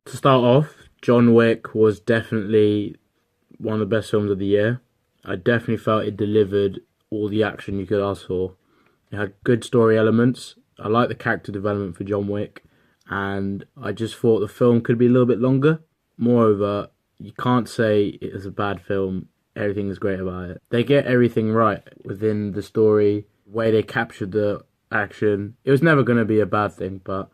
To start off, John Wick was definitely one of the best films of the year. I definitely felt it delivered all the action you could ask for. It had good story elements. I like the character development for John Wick, and I just thought the film could be a little bit longer. Moreover, you can't say it is a bad film. Everything is great about it. They get everything right within the story, the way they captured the action. It was never going to be a bad thing, but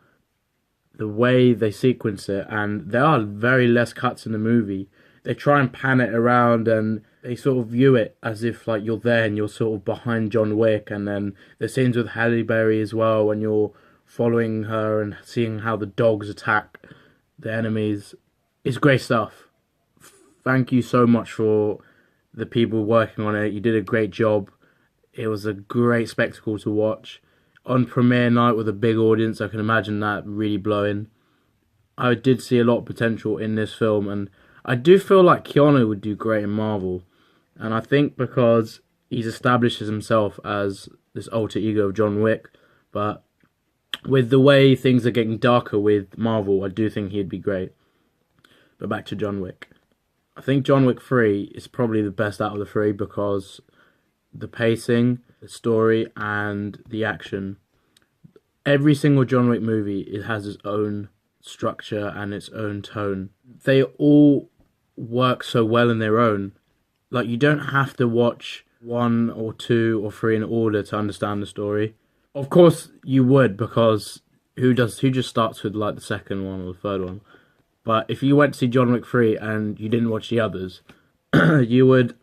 the way they sequence it, and there are very less cuts in the movie. They try and pan it around, and they sort of view it as if like you're there and you're sort of behind John Wick, and then the scenes with Halle Berry as well when you're following her and seeing how the dogs attack the enemies. It's great stuff. Thank you so much for the people working on it. You did a great job. It was a great spectacle to watch on premiere night with a big audience. I can imagine that really blowing. I did see a lot of potential in this film, and I do feel like Keanu would do great in Marvel. And I think because he's established himself as this alter ego of John Wick, but with the way things are getting darker with Marvel, I do think he'd be great. But back to John Wick. I think John Wick 3 is probably the best out of the three because the pacing, the story, and the action. Every single John Wick movie, it has its own structure and its own tone. They all work so well in their own. Like, you don't have to watch one or two or three in order to understand the story. Of course you would, because who just starts with like the second one or the third one? But if you went to see John Wick 3 and you didn't watch the others, you would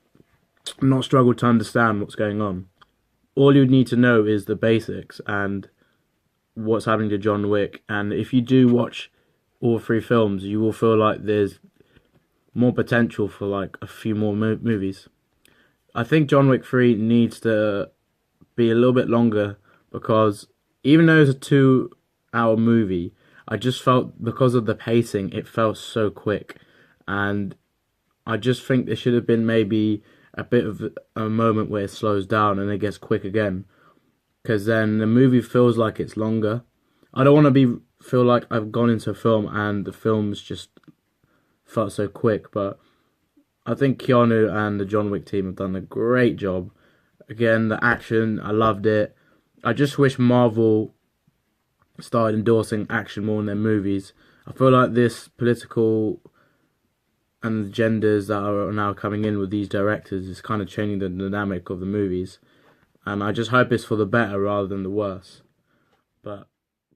not struggle to understand what's going on. All you need to know is the basics and what's happening to John Wick. And if you do watch all three films, you will feel like there's more potential for like a few more movies. I think John Wick 3 needs to be a little bit longer because even though it's a 2 hour movie, I just felt because of the pacing, it felt so quick. And I just think there should have been maybe a bit of a moment where it slows down and it gets quick again. Because then the movie feels like it's longer. I don't want to feel like I've gone into a film and the film's just felt so quick. But I think Keanu and the John Wick team have done a great job. Again, the action, I loved it. I just wish Marvel started endorsing action more in their movies. I feel like this political and the genders that are now coming in with these directors is kind of changing the dynamic of the movies. And I just hope it's for the better rather than the worse. But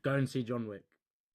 go and see John Wick.